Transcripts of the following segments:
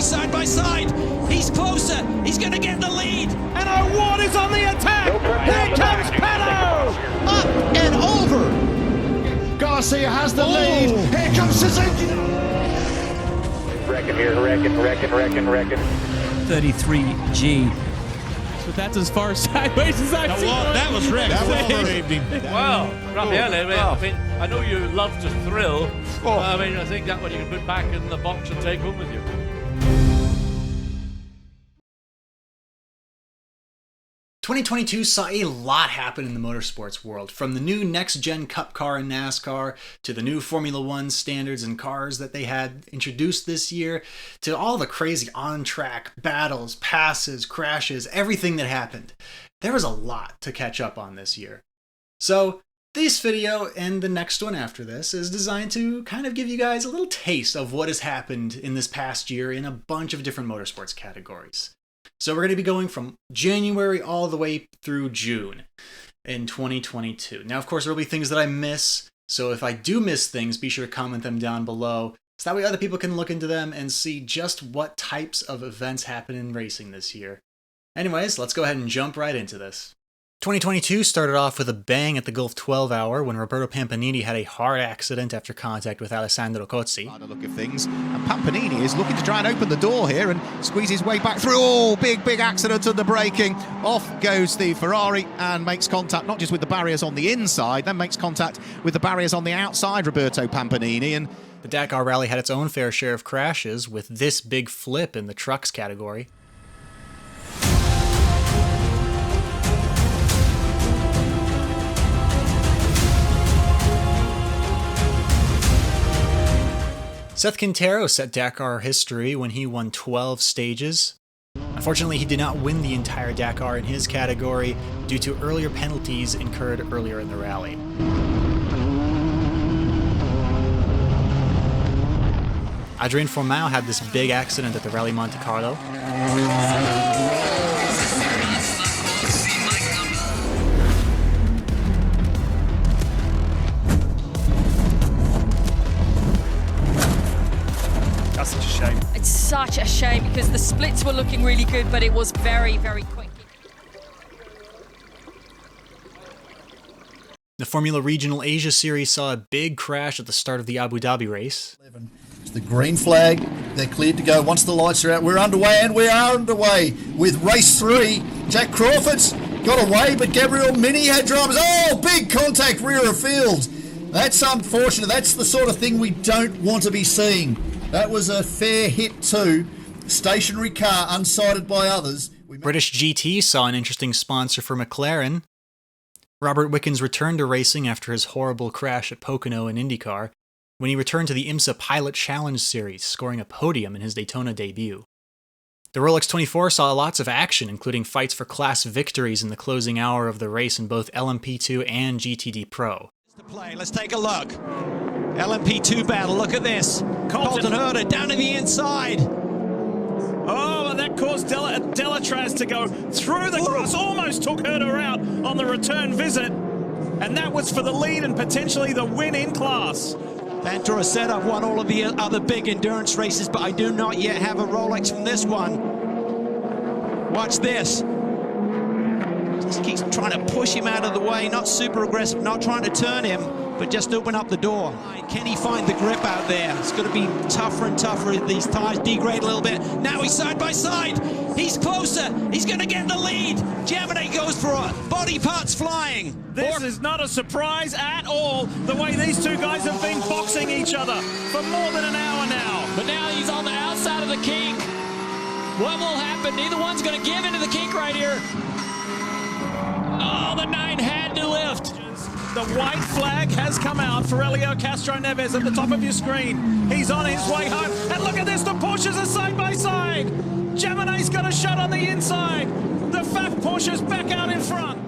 he's side by side. He's closer. He's going to get the lead. And O'Ward is on the attack. Here comes Pato. Up and over. Garcia has the lead. Here comes Suzuki. Wrecking here, wrecking. 33G. But that's as far sideways as I've seen. That was wrecked. Well, Raffaele, I mean, I know you love to thrill. I mean, I think that one you can put back in the box and take home with you. 2022 saw a lot happen in the motorsports world, from the new next-gen Cup car in NASCAR, to the new Formula One standards and cars that they had introduced this year, to all the crazy on-track battles, passes, crashes, everything that happened. There was a lot to catch up on this year. So, this video and the next one after this is designed to kind of give you guys a little taste of what has happened in this past year in a bunch of different motorsports categories. So we're going to be going from January all the way through June in 2022. Now, of course, there will be things that I miss, so if I do miss things, be sure to comment them down below, so that way other people can look into them and see just what types of events happen in racing this year. Anyways, let's go ahead and jump right into this. 2022 started off with a bang at the Gulf 12 Hour when Roberto Pampanini had a hard accident after contact with Alessandro Cozzi. By the look of things, and Pampanini is looking to try and open the door here and squeeze his way back through. Oh, big accident and the braking. Off goes the Ferrari and makes contact not just with the barriers on the inside, then makes contact with the barriers on the outside, Roberto Pampanini. And the Dakar Rally had its own fair share of crashes, with this big flip in the trucks category. Seth Quintero set Dakar history when he won 12 stages. Unfortunately, he did not win the entire Dakar in his category due to earlier penalties incurred earlier in the rally. Adrien Fourmau had this big accident at the Rally Monte Carlo. That's such a shame. It's such a shame because the splits were looking really good, but it was very, very quick. The Formula Regional Asia Series saw a big crash at the start of the Abu Dhabi race. It's the green flag. They're cleared to go. Once the lights are out, we're underway, and we are underway with race 3. Jack Crawford's got away, but Gabriel Mini had dramas. Oh, big contact rear of field. That's unfortunate. That's the sort of thing we don't want to be seeing. That was a fair hit too. Stationary car, unsighted by others. British GT saw an interesting sponsor for McLaren. Robert Wickens returned to racing after his horrible crash at Pocono in Indycar, when he returned to the IMSA Pilot Challenge Series, scoring a podium in his Daytona debut. The Rolex 24 saw lots of action, including fights for class victories in the closing hour of the race in both LMP2 and GTD Pro. Let's take a look. LMP2 battle, look at this. Colton Herta down to the inside. Oh, and that caused Delatraz to go through the grass, almost took Herta out on the return visit. And that was for the lead and potentially the win in class. Ventura said I've won all of the other big endurance races, but I do not yet have a Rolex from this one. Watch this. Just keeps trying to push him out of the way, not super aggressive, not trying to turn him, but just open up the door. Can he find the grip out there? It's going to be tougher and tougher as these tires degrade a little bit. Now he's side by side. He's closer. He's going to get the lead. Gemini goes for a body parts flying. This is not a surprise at all, the way these two guys have been boxing each other for more than an hour now. But now he's on the outside of the kink. What will happen? Neither one's going to give into the kink right here. Oh, the 9 had to lift. The white flag has come out for Helio Castro Neves at the top of your screen. He's on his way home. And look at this, the Porsches are side by side. Gemini's got a shot on the inside. The FAF Porsche's back out in front.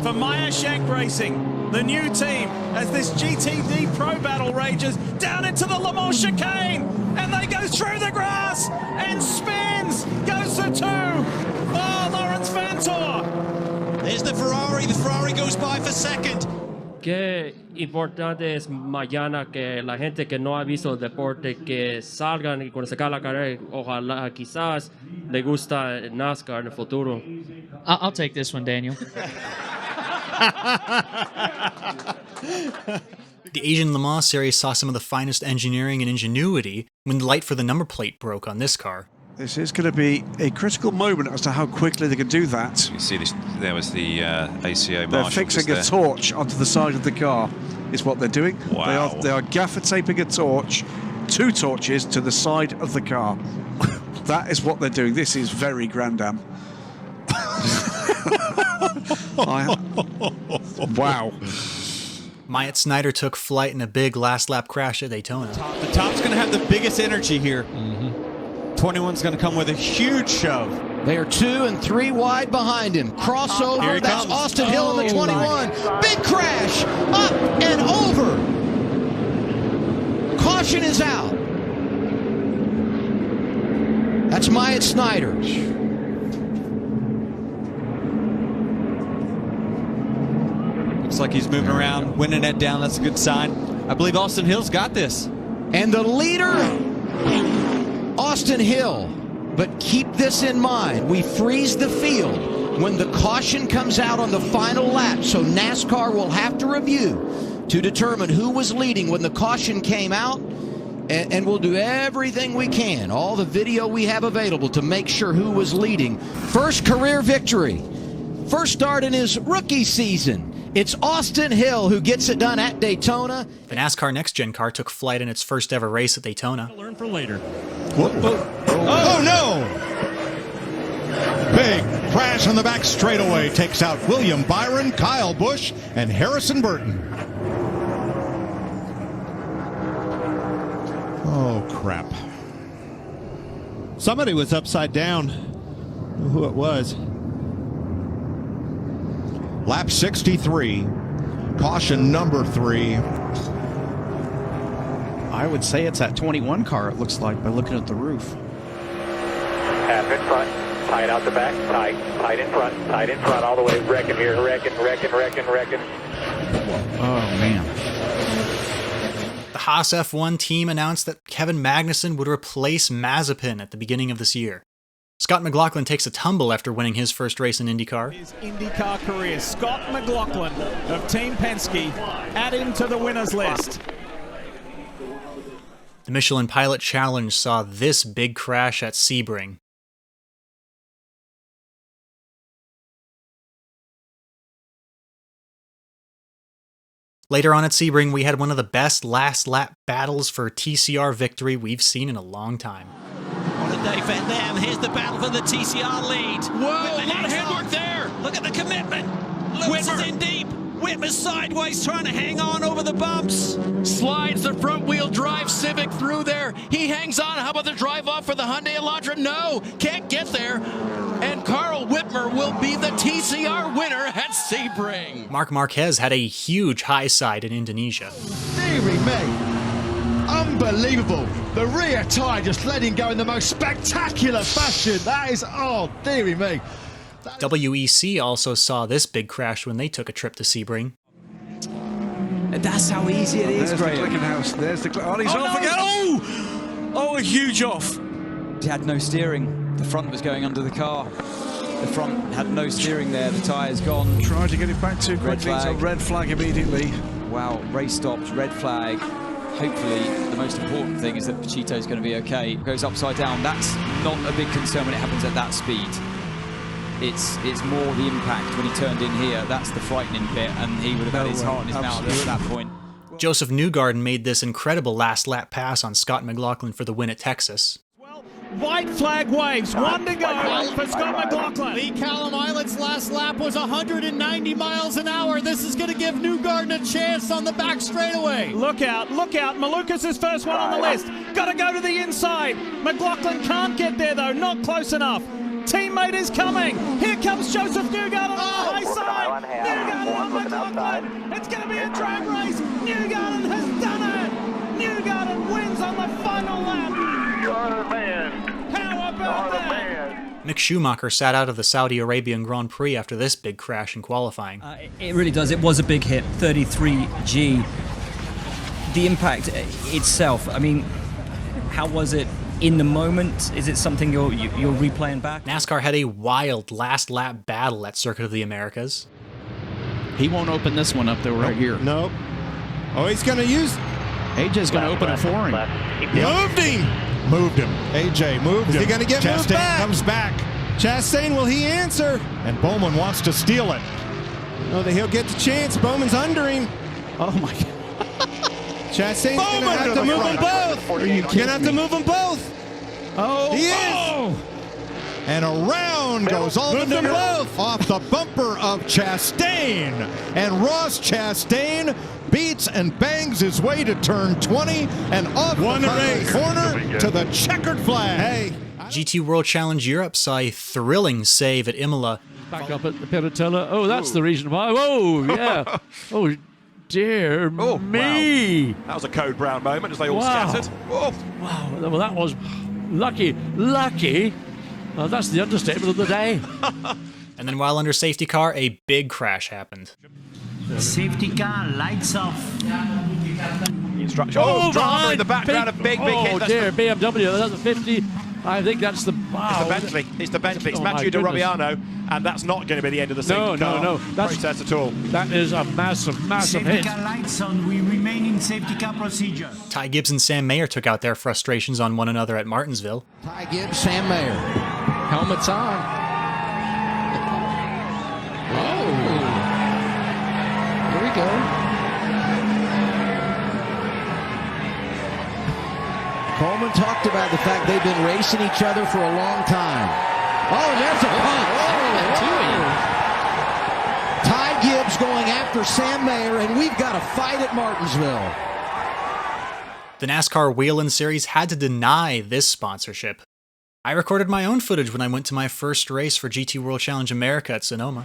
For Meyer Shank Racing, the new team, as this GTD Pro battle rages down into the Le Mans chicane. And they go through the grass and spins. Goes to 2. Oh, Lawrence Vantor. There's the Ferrari. The Ferrari goes by for second. Qué importante es mañana que la gente que no ha visto el deporte que salgan y cuando se acabe la carrera, ojalá quizás le gusta NASCAR en el futuro. I'll take this one, Daniel. The Asian Le Mans series saw some of the finest engineering and ingenuity when the light for the number plate broke on this car. This is going to be a critical moment as to how quickly they can do that. You see this, there was the ACO marshal. They're fixing a torch onto the side of the car, is what they're doing. Wow. They are gaffer taping a torch, 2 torches to the side of the car. That is what they're doing. This is very Grand Am. Wow. Myatt Snider took flight in a big last lap crash at Daytona. The top's going to have the biggest energy here. 21's going to come with a huge shove. They are 2 and 3 wide behind him. Crossover. Here he That's comes. Austin Hill in the 21. Big crash. Up and over. Caution is out. That's Myatt Snider. Looks like he's moving around, winning it down. That's a good sign. I believe Austin Hill's got this. And the leader, Austin Hill. But keep this in mind. We freeze the field when the caution comes out on the final lap. So NASCAR will have to review to determine who was leading when the caution came out. And we'll do everything we can, all the video we have available, to make sure who was leading. First career victory. First start in his rookie season. It's Austin Hill who gets it done at Daytona. The NASCAR Next Gen car took flight in its first ever race at Daytona. Learn for later. Oh no! Big crash on the back straightaway takes out William Byron, Kyle Busch, and Harrison Burton. Oh crap. Somebody was upside down. Who it was. Lap 63, caution number 3. I would say it's that 21 car, it looks like, by looking at the roof. Half in front, tight out the back, tight in front, all the way, wrecking here, wrecking. Oh, man. The Haas F1 team announced that Kevin Magnussen would replace Mazepin at the beginning of this year. Scott McLaughlin takes a tumble after winning his first race in IndyCar. His IndyCar career, Scott McLaughlin of Team Penske, add him to the winners list. The Michelin Pilot Challenge saw this big crash at Sebring. Later on at Sebring, we had one of the best last lap battles for TCR victory we've seen in a long time. What a day for them. Here's the battle for the TCR lead. Whoa, a lot of handwork there. Look at the commitment. Lewis is in deep. Whitmer's sideways trying to hang on over the bumps. Slides the front-wheel drive Civic through there. He hangs on. How about the drive-off for the Hyundai Elantra? No, can't get there. And Carl Whitmer will be the TCR winner at Sebring. Marc Marquez had a huge high side in Indonesia. Deary me. Unbelievable. The rear tyre just letting go in the most spectacular fashion. That is, oh, dearie me. WEC also saw this big crash when they took a trip to Sebring. That's how easy it is, There's the clicking house. There's the oh, he's off again. Oh, a huge off. He had no steering. The front was going under the car. The front had no steering there. The tyre's gone. Tried to get it back too quickly. It's a red flag immediately. Wow, race stops, red flag. Hopefully, the most important thing is that Pachito's going to be okay. Goes upside down. That's not a big concern when it happens at that speed. It's more the impact when he turned in here. That's the frightening bit, and he would have had his heart in his mouth at that point. Joseph Newgarden made this incredible last lap pass on Scott McLaughlin for the win at Texas. White flag waves, 1 to go for Scott McLaughlin. Lee Callum Islet's last lap was 190 miles an hour. This is going to give Newgarden a chance on the back straightaway. Look out, Malukas is first one on the list. Got to go to the inside. McLaughlin can't get there though, not close enough. Teammate is coming. Here comes Joseph Newgarden on the high side. Newgarden on McLaughlin. It's going to be a drag race. Newgarden has done it. Newgarden wins on the final lap. You're the man. How about that? Mick Schumacher sat out of the Saudi Arabian Grand Prix after this big crash in qualifying. It really does. It was a big hit, 33G. The impact itself, I mean, how was it in the moment? Is it something you're replaying back? NASCAR had a wild last lap battle at Circuit of the Americas. He won't open this one up though right here. Nope. Oh, he's going to use... AJ's going to open it for him. Moved him. Moved him. AJ moved him. Is he going to get moved back? Comes back. Chastain, will he answer? And Bowman wants to steal it. Oh, he'll get the chance. Bowman's under him. Oh, my God. Chastain's going to have to move them both. You're going to have to move them both. Oh. He is. Oh. And around goes all the both off the bumper of Chastain. And Ross Chastain beats and bangs his way to turn 20 and off the corner to the checkered flag. Hey. GT World Challenge Europe saw a thrilling save at Imola. Back up at the Piratella. Oh, that's the reason why. Oh, yeah. Oh, dear me. Wow. That was a code brown moment as they all scattered. Oh. Wow. Well, that was lucky. Lucky. Well, that's the understatement of the day. And then while under safety car, a big crash happened. Safety car, lights off. Instruction. Oh, drama in the background, a big hit. Oh, dear, BMW, that's a 50. I think that's the... Wow. It's the Bentley. It's the Bentley. It's Matthew de Robiano, and that's not going to be the end of the safety car process at all. That is a massive Safety hit. car lights on. We remain in safety car procedure. Ty Gibbs and Sam Mayer took out their frustrations on one another at Martinsville. Ty Gibbs, Sam Mayer. Helmets on. Oh. Here we go. Coleman talked about the fact they've been racing each other for a long time. Oh, and there's a punt. Ty Gibbs going after Sam Mayer, and we've got a fight at Martinsville. The NASCAR Whelen Series had to deny this sponsorship. I recorded my own footage when I went to my first race for GT World Challenge America at Sonoma.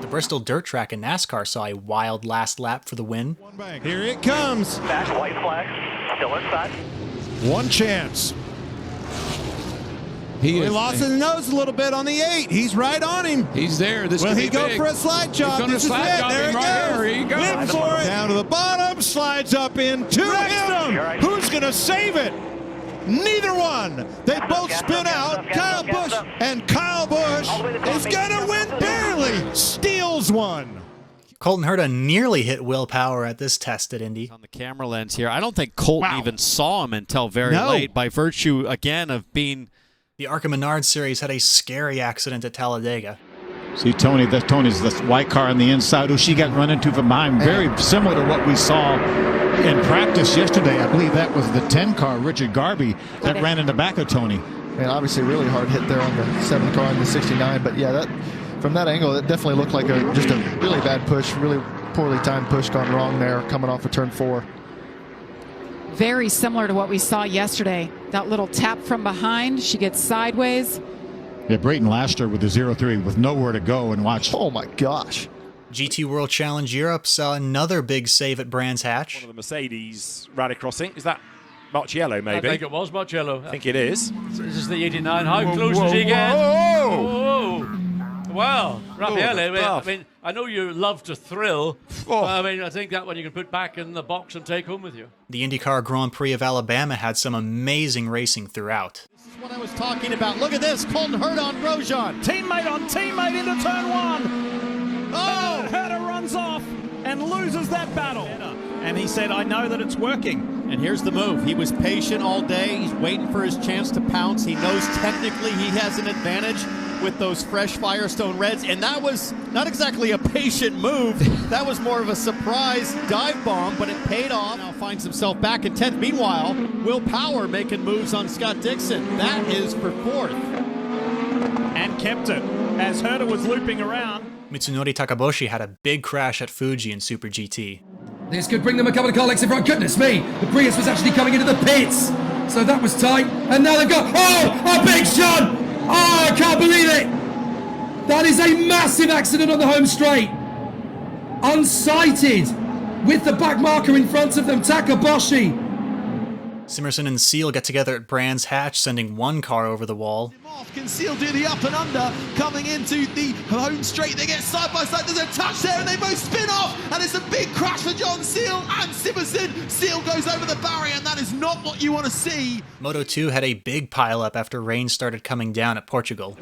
Bristol dirt track in NASCAR saw a wild last lap for the win. Here it comes. Back, white flag, still inside. One chance. He lost his nose a little bit on the 8. He's right on him. He's there. This Will could he be go big. for a slide job? He's This is slide it. job There him right here. He goes. Live for it. Down to the bottom, slides up into him. Who's going to save it? Neither one. They both spin out. Kyle Busch, and Kyle Busch is going to win barely. Steals one. Colton Herta nearly hit Will Power at this test at Indy. On the camera lens here, I don't think Colton even saw him until very late by virtue, again, of being... The ARCA Menard Series had a scary accident at Talladega. See, Tony, that's Tony's the white car on the inside who she got run into from behind. Very similar to what we saw in practice yesterday. I believe that was the 10 car, Richard Garby, that ran in the back of Tony. And obviously really hard hit there on the 7 car and the 69. But yeah, that from that angle, it definitely looked like just a really bad push, really poorly timed push gone wrong there coming off of turn 4. Very similar to what we saw yesterday. That little tap from behind, she gets sideways. Yeah, Brayton Laster with the 0-3 with nowhere to go and watch. Oh my gosh. GT World Challenge Europe saw another big save at Brands Hatch. One of the Mercedes rally crossing. Is that Marciello, maybe? I think it was Marciello. I think it is. This is the 89. How close does he get? Whoa! Well, Raffaele, I mean, I know you love to thrill. I mean, I think that one you can put back in the box and take home with you. The Indycar Grand Prix of Alabama had some amazing racing throughout. This is what I was talking about. Look at this. Colton Herta on Grosjean. Teammate on teammate into turn 1. Oh! Herta runs off and loses that battle. And he said, I know that it's working. And here's the move. He was patient all day. He's waiting for his chance to pounce. He knows technically he has an advantage with those fresh Firestone Reds. And that was not exactly a patient move. That was more of a surprise dive bomb, but it paid off. Now finds himself back in 10th. Meanwhile, Will Power making moves on Scott Dixon. That is for 4th. And kept it. as Herta was looping around. Mitsunori Takaboshi had a big crash at Fuji in Super GT. This could bring them a couple of car lengths in front. Goodness me, the Prius was actually coming into the pits. So that was tight. And now they've got, oh, a big shot. Oh, I can't believe it. That is a massive accident on the home straight. Unsighted with the back marker in front of them, Takaboshi. Simerson and Seal get together at Brands Hatch, sending one car over the wall. Can Seal do the up and under coming into the home straight? They get side by side. There's a touch there and they both spin off. And it's a big crash for John Seal and Simerson. Seal goes over the barrier and that is not what you want to see. Moto 2 had a big pileup after rain started coming down at Portugal.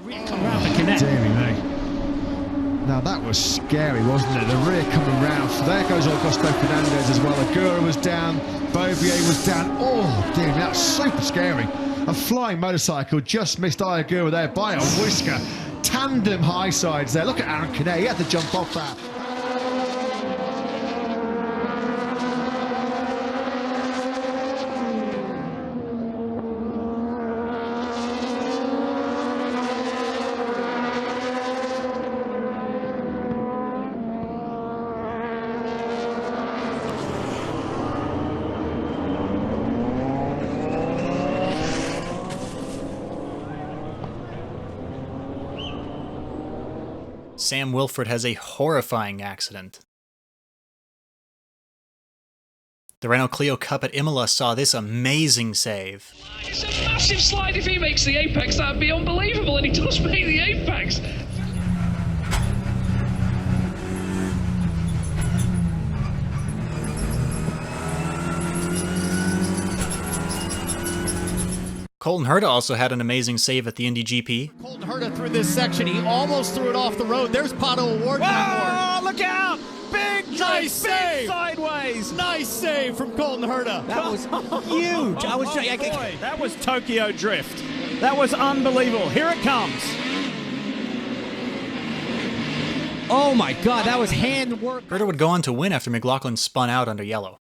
Now that was scary, wasn't it? The rear coming round. So there goes Augusto Fernandez as well. Agura was down. Bovier was down. Oh, dear, that's super scary. A flying motorcycle just missed Agura there by a whisker. Tandem high sides there. Look at Aaron Canet. He had to jump off that. Sam Wilford has a horrifying accident. The Renault Clio Cup at Imola saw this amazing save. It's a massive slide. If he makes the apex, that'd be unbelievable, and he does make the apex. Colton Herta also had an amazing save at the Indy GP. Colton Herta through this section. He almost threw it off the road. There's Pato Award. Oh, look out! Big nice save! Sideways! Nice save from Colton Herta. That was huge. That was Tokyo Drift. That was unbelievable. Here it comes. Oh my God, that was handwork. Herta would go on to win after McLaughlin spun out under yellow.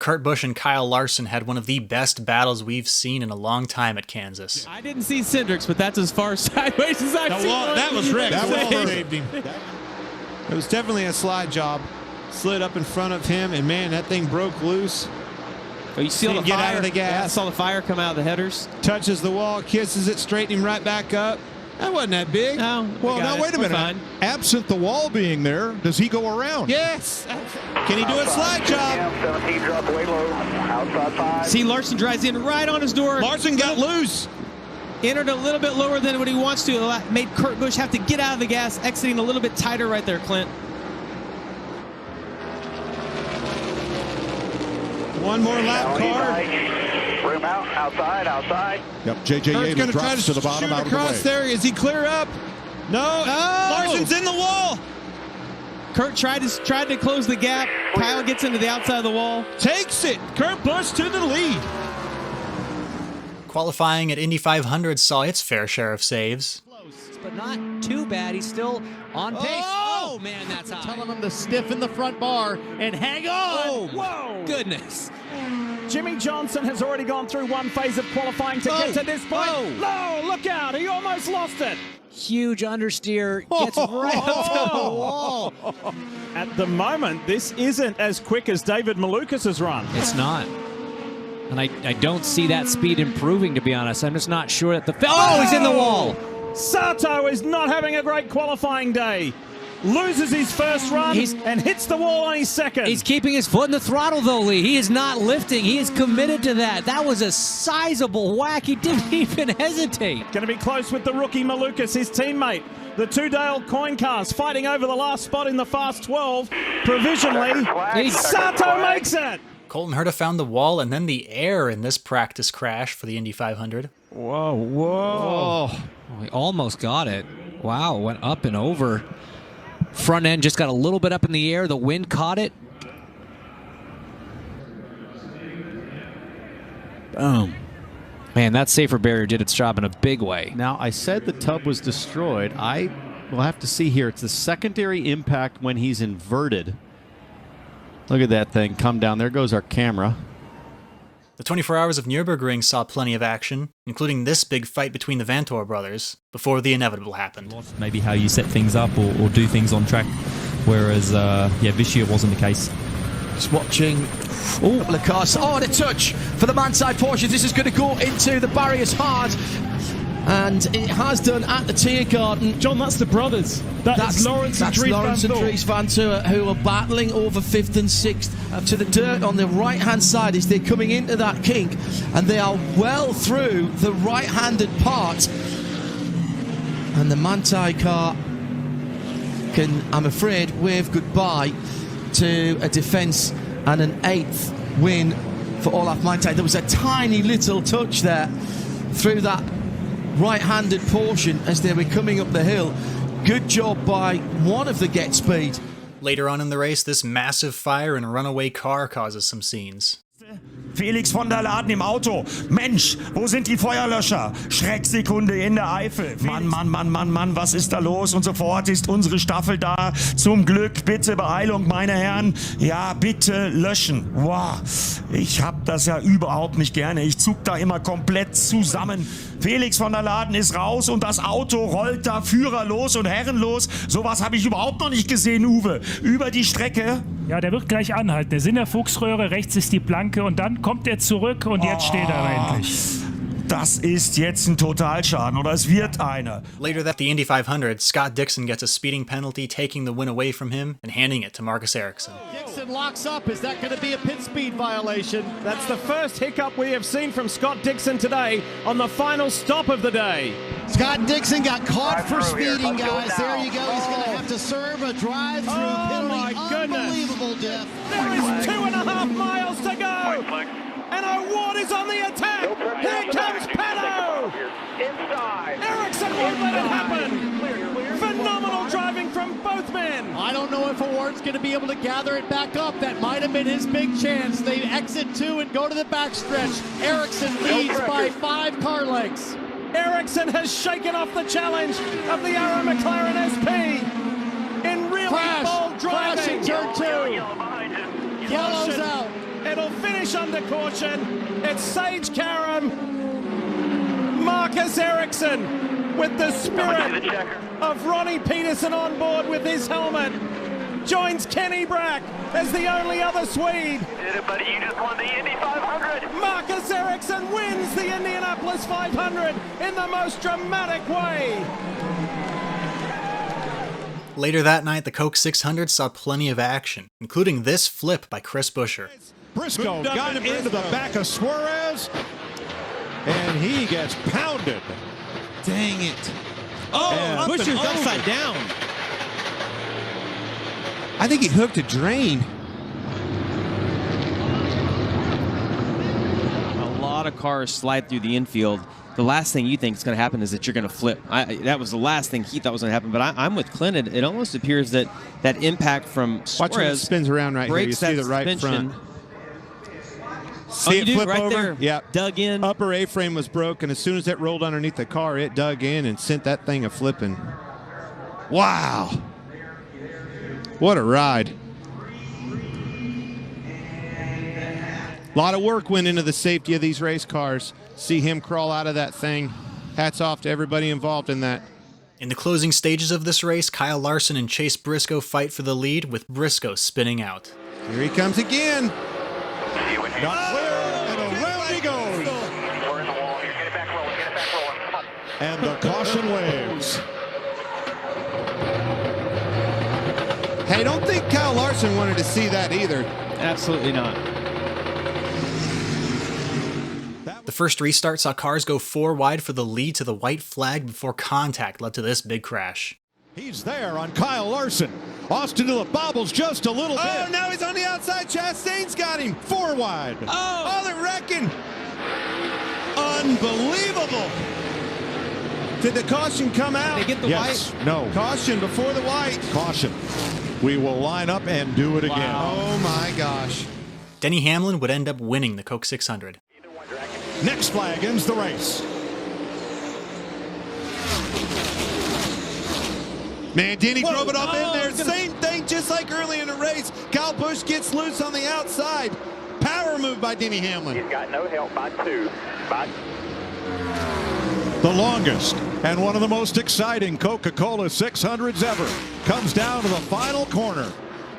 Kurt Busch and Kyle Larson had one of the best battles we've seen in a long time at Kansas. I didn't see Cindrix, but that's as far sideways as I've seen one. That was Rick. That saved him. It was definitely a slide job. Slid up in front of him, and man, that thing broke loose. Oh, you see the get fire? out of the gas. Yeah, I saw the fire come out of the headers. Touches the wall, kisses it, straightening him right back up. That wasn't that big. No. Well, now wait a minute. Fine. Absent the wall being there, does he go around? Yes. Can he do a slide job? 17 drop way low. Outside 5. See, Larson drives in right on his door. Larson got loose. Entered a little bit lower than what he wants to. Made Kurt Busch have to get out of the gas, exiting a little bit tighter right there, Clint. One more lap, car. Room out, outside. Yep, J.J. Kurt's Yates going to try drops to to the bottom shoot out of the across way. there. Is he clear up? No. Larson's in the wall. Kurt tried to close the gap. Kyle gets into the outside of the wall. Takes it. Kurt Busch to the lead. Qualifying at Indy 500 saw its fair share of saves. But not too bad. He's still on pace. Oh man, that's high. Telling him to stiffen the front bar and hang on. Oh, whoa. Goodness. Jimmy Johnson has already gone through one phase of qualifying to get to this point. No, look out. He almost lost it. Huge understeer. Gets right up to the wall. At the moment, this isn't as quick as David Malukas' run. It's not. And I don't see that speed improving, to be honest. I'm just not sure that the... Oh, he's in the wall. Sato is not having a great qualifying day. Loses his first run and hits the wall on his second. He's keeping his foot in the throttle, though, Lee. He is not lifting. He is committed to that. That was a sizable whack. He didn't even hesitate. Going to be close with the rookie Malukas, his teammate. The two Dale coin cars fighting over the last spot in the Fast 12. Provisionally, Sato makes it. Colton Herta found the wall and then the air in this practice crash for the Indy 500. Whoa. Oh, he almost got it. Wow, went up and over. Front end just got a little bit up in the air. The wind caught it. Boom. Man, that safer barrier did its job in a big way. Now, I said the tub was destroyed. I will have to see here. It's the secondary impact when he's inverted. Look at that thing come down. There goes our camera. The 24 hours of Nürburgring saw plenty of action, including this big fight between the Vanthoor brothers, before the inevitable happened. Maybe how you set things up or do things on track, whereas, this year wasn't the case. Just watching. Oh, Lacasse. Oh, and a touch for the man-side Porsche. This is going to go into the barriers hard. And it has done at the Tiergarten. John, that's the brothers. That's Lawrence and Dries Vanthoor, who are battling over 5th and 6th to the dirt on the right-hand side as they're coming into that kink. And they are well through the right-handed part. And the Manthey car can, I'm afraid, wave goodbye to a defence and an 8th win for Olaf Manthey. There was a tiny little touch there through that right-handed portion as they were coming up the hill. Good job by one of the Get Speed. Later on in the race, this massive fire in a runaway car causes some scenes. Felix von der Laden im Auto. Mensch, wo sind die Feuerlöscher? Schrecksekunde in der Eifel. Mann, was ist da los? Und sofort ist unsere Staffel da. Zum Glück, bitte Beeilung, meine Herren. Ja, bitte löschen. Wow, ich hab das ja überhaupt nicht gerne. Ich zuck da immer komplett zusammen. Felix von der Laden ist raus und das Auto rollt da führerlos und herrenlos. Sowas habe ich überhaupt noch nicht gesehen, Uwe. Über die Strecke. Ja, der wird gleich anhalten. Der ist in der Fuchsröhre, rechts ist die Planke und dann kommt er zurück und jetzt steht er endlich. Das ist jetzt ein Totalschaden, oder es wird einer. Later at the Indy 500, Scott Dixon gets a speeding penalty, taking the win away from him and handing it to Marcus Ericsson. Dixon locks up. Is that going to be a pit speed violation? That's the first hiccup we have seen from Scott Dixon today on the final stop of the day. Scott Dixon got caught for speeding, guys. There you go. He's going to have to serve a drive-through penalty. My goodness. Unbelievable, Jeff. There is 2.5 miles to go. And O'Ward is on the attack. Here comes Pato. Ericsson won't let it happen. Phenomenal driving from both men. I don't know if O'Ward's going to be able to gather it back up. That might have been his big chance. They exit 2 and go to the backstretch. Ericsson leads by 5 car lengths. Ericsson has shaken off the challenge of the Arrow McLaren SP in really bold driving. Turn 2. Yellow's out. It'll finish under caution. It's Sage Karam, Marcus Ericsson with the spirit of Ronnie Peterson on board with his helmet. Joins Kenny Brack as the only other Swede. Did it, buddy. You just won the Indy 500. Marcus Ericsson wins the Indianapolis 500 in the most dramatic way. Later that night, the Coke 600 saw plenty of action, including this flip by Chris Buescher. Briscoe got him into the back of Suarez, and he gets pounded. Dang it. Oh, Buescher's upside down. I think he hooked a drain. A lot of cars slide through the infield. The last thing you think is going to happen is that you're going to flip. That was the last thing he thought was going to happen. But I'm with Clinton. It almost appears that that impact from Suarez Watch when it spins around right here. You see the right front. See it flip right over? There. Yeah. Dug in. Upper A-frame was broken. As soon as it rolled underneath the car, it dug in and sent that thing a-flipping. Wow. What a ride. A lot of work went into the safety of these race cars. See him crawl out of that thing. Hats off to everybody involved in that. In the closing stages of this race, Kyle Larson and Chase Briscoe fight for the lead, with Briscoe spinning out. Here he comes again. Not clear, and around he goes. And the caution waves. Hey, don't think Kyle Larson wanted to see that either. Absolutely not. The first restart saw cars go 4 wide for the lead to the white flag before contact led to this big crash. He's there on Kyle Larson. Austin to the bobbles just a little bit. Oh, now he's on the outside. Chastain's got him. 4 wide. Oh, they're wrecking. Unbelievable. Did the caution come out? Did they get the yes. white? No. Caution before the white. Caution. We will line up and do it again. Oh, my gosh. Denny Hamlin would end up winning the Coke 600. Next flag ends the race. Man, Denny drove it up in there. Same thing, just like early in the race. Kyle Busch gets loose on the outside. Power Clever move by Denny Hamlin. He's got no help by 2. The longest and one of the most exciting Coca-Cola 600s ever comes down to the final corner.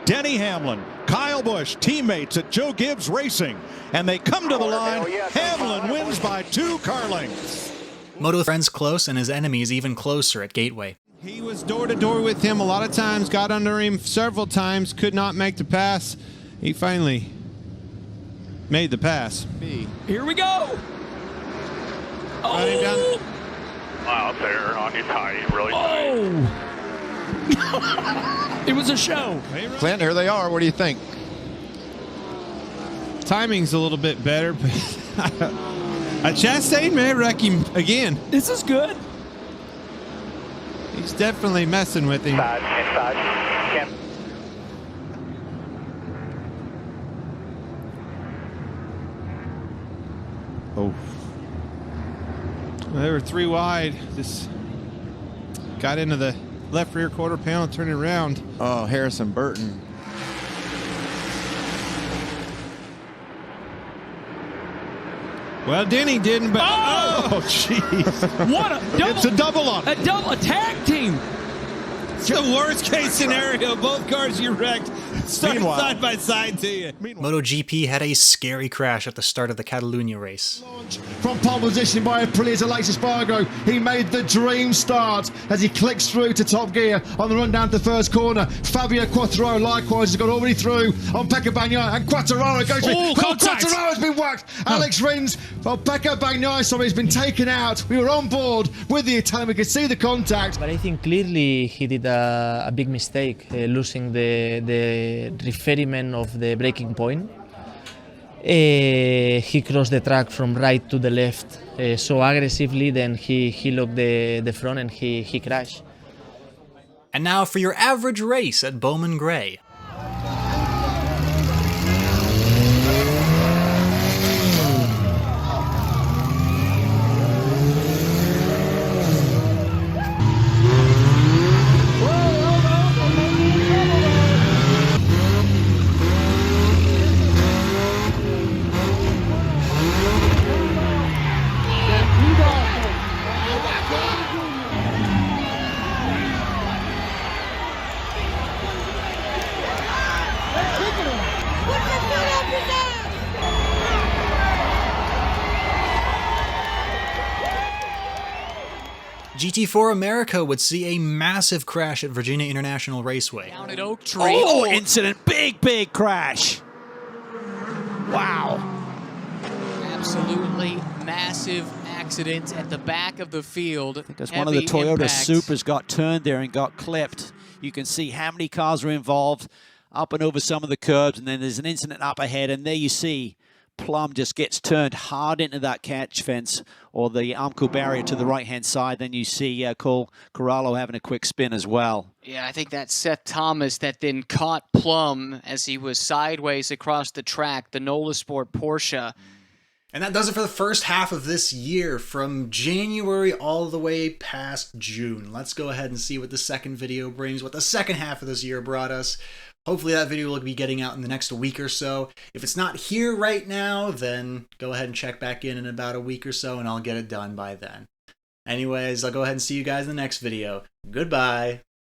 Denny Hamlin, Kyle Busch, teammates at Joe Gibbs Racing, and they come to the line. Hamlin wins by 2 car lengths. Moto friends close and his enemies even closer at Gateway. He was door to door with him a lot of times, got under him several times, could not make the pass. He finally made the pass. Here we go. Running down. Out there on his tight, really tight. Oh! It was a show. Clint, here they are. What do you think? Timing's a little bit better, but Chastain may wreck him again. This is good. He's definitely messing with him. Inside. Oh. They were 3 wide. Just got into the left rear quarter panel, turning around. Oh, Harrison Burton. Well, Denny didn't, but oh, jeez! What a double! It's a double up. A tag team. It's the worst case scenario. Both cars you wrecked started side by side to you. MotoGP had a scary crash at the start of the Catalunya race. From pole position by Aprilia's Alexis Spargo, he made the dream start as he clicks through to top gear on the run down to the first corner. Fabio Quartararo likewise has got already through on Pecco Bagnaia, and Quartararo goes through. Quartararo's been whacked. Alex Rins, Pecco Bagnaia, sorry, has been taken out. We were on board with the Italian. We could see the contact. But I think clearly he did a big mistake, losing the refinement of the braking point. He crossed the track from right to the left so aggressively, then he locked the front and he crashed. And now for your average race at Bowman Gray. GT4 America would see a massive crash at Virginia International Raceway. Down at Oak Tree. Oh, incident. Big crash. Wow. Absolutely massive accident at the back of the field. Because one of the Toyota Supras got turned there and got clipped. You can see how many cars are involved up and over some of the curbs, and then there's an incident up ahead, and there you see Plum just gets turned hard into that catch fence or the Armco barrier to the right-hand side. Then you see Cole Corallo having a quick spin as well. Yeah, I think that's Seth Thomas that then caught Plum as he was sideways across the track, the NOLA Sport Porsche. And that does it for the first half of this year, from January all the way past June. Let's go ahead and see what the second video brings, what the second half of this year brought us. Hopefully that video will be getting out in the next week or so. If it's not here right now, then go ahead and check back in about a week or so, and I'll get it done by then. Anyways, I'll go ahead and see you guys in the next video. Goodbye.